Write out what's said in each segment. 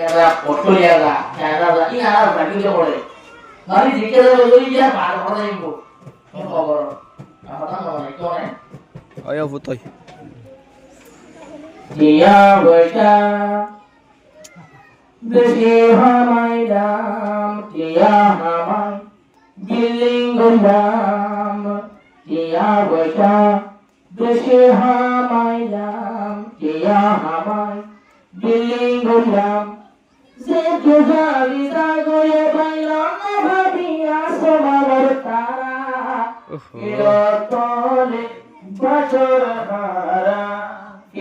Australia Canada ইহারা ব্যাটিংয়ে পড়ে মানে জিকে যাবে ওই যা পার করে দিব খবর কথা নয় কোনে আয়া ফুতই দিয়া বৈশা দেশে হামাই দাম দিয়া হামাই বিল্ডিং গুন্ডাম দিয়া বৈশা দেশে হামাই দাম দিয়া হামাই বিল্ডিং গুন্ডাম যে তুজারি জাগয়ে বাইলাম না ভাবিয়া সবার তারা ইরতলে বাসর হারা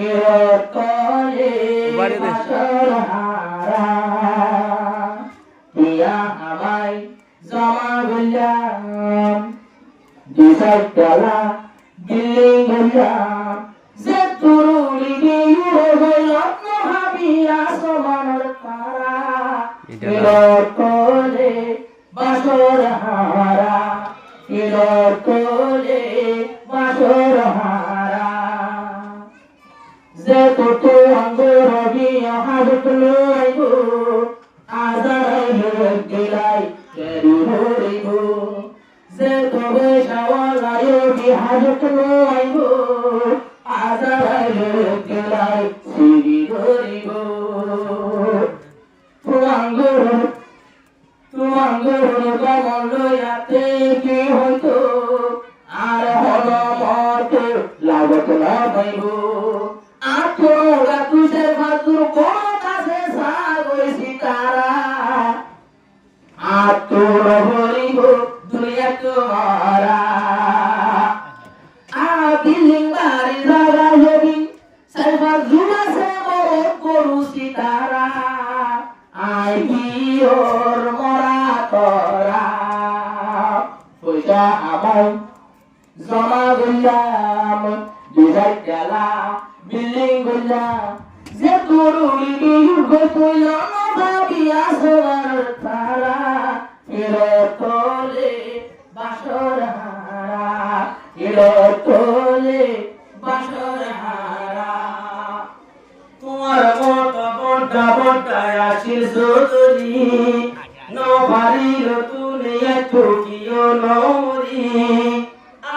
ইরতলে বাসর হারা দিয়া আমায় জমা গুলাম দিশাই তালা বিল্ডিং গুলাম যে তুরুলি দিয়ে গেলাম না ভাবিয়া সবার তারা ইরতলে বাসর হারা ইরতলে বাসর হারা যে তো আঙ্গুর বিয়া হাজত লইব আজারাই গেলাই কেরি হইব যে তবে শাওয়ালাই হাজত লইব আজারাই গেলাই সিরি ধরিব তুয়াঙ্গুর কমল লইয়াতে কি হইতো আর হল মত লাগত না পাইব আত্মরা তুষের ভাতুর কোন কাছে সাগইছি তারা আত্মর হরিব দুনিয়া তোমারা বিল্ডিং বাড়ি জায়গা জমি সাইবার জুড়ে সে বড় করুছি তারা আই বিয়োর মরা করা পয়সা আমার জমা গুলাম দুজাই গেলা বিল্ডিং গুলাম যে তরুণী বিহুর গইল না ভাবিয়া সবার তারা ইরতলে বাসর হারা ইরতলে বাসর হারা তোমার মত বড় বড় আসিল সদরি নভারির তুলে ঠকিও নমরি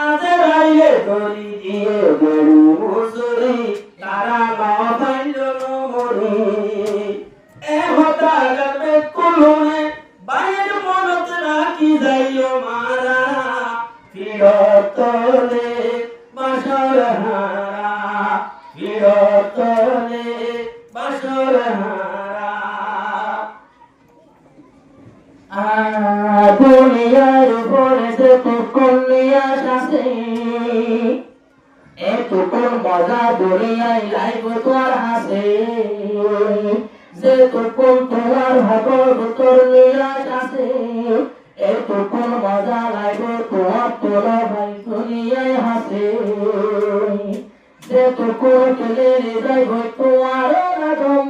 আজরাইলে ধরি দিয়ে গরু মুসুরি তারা নভাইল নমরি এ হতা গবে কুলুনে বাইর মনত রাখি যাইও মারা ফিরতলে বাসর হারা ফিরতলে বাসর হারা দুনিয়ার উপরে যে তুকুন নিয়া আসে এ তুকুন মজা দুনিয়ায় লাইব তোর হাসে যে তুকুন তোমার ভাগর তোর নিয়া আসে এ তুকুন মজা লাইব তোমার তোর ভাই দুনিয়ায় হাসে যে তুকুন কেলে যাইব তোমার রাগম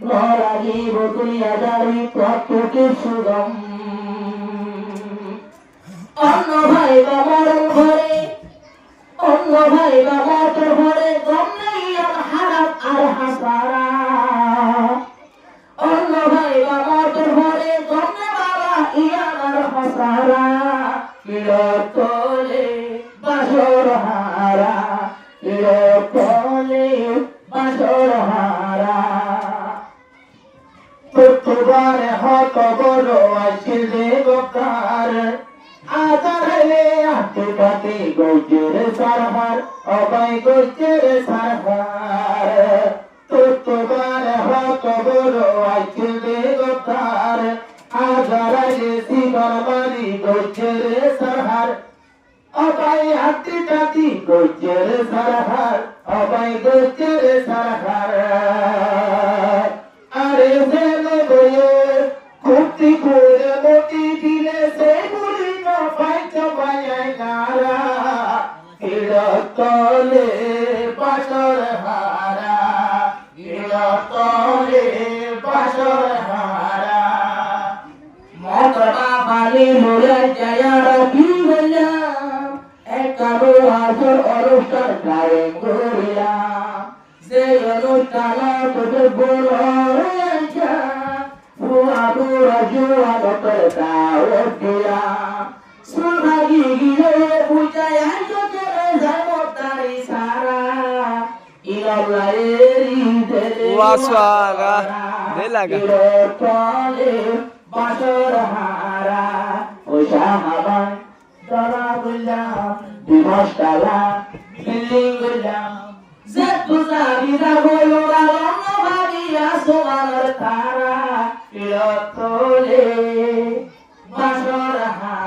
নরাগিব দুনিয়া জারি প্রত্যেকে সুগম অন্য ভাই বাবার ঘরে অন্য ভাই বাবার ঘরে গম নেই আর হারাম আর হাসারা অন্য ভাই বাবার ঘরে গম নে বাবা ইয়ার আর হাসারা ইরতলে বাসর হারা ইরতলে বাসর হারা প্রত্যেকবার হত বড় আসিল দেবকার আদারে আতে পাতে গজের সারহার অবাই গজের সারহার প্রত্যেকবার হত বড় আসিল দেবকার আদারে শিবার বাড়ি গজের সারহার অবাই হাতে পাতি গজের সারহার অবাই গজের সারহার আরে জেলে বয়ে কুর্তি করে মোটি দিলে সে বুড়ি না পাইতে পায় নারা ইরতলে বাসর হারা ইরতলে বাসর হারা মতবা বালি মোরে জয়ার কি বললাম একারো আসর অনুষ্ঠান গায়ে গড়িলাম যে অনুষ্ঠান তোদের বড় করতা ওটিয়া সুভাগি গিয়ে বুঝায় আইতো করে যায় তারি সারা ইলালায়েরি দেলে ওয়াসওয়াগা দেলাগা চলে বাসর হারা ওই সাহাবান দরা বললাম দিবসকালা বিল্ডিং বললাম যে তুজা বিদা হলো রঙ ভাবিয়া সোমার তারা চলে বাসর হারা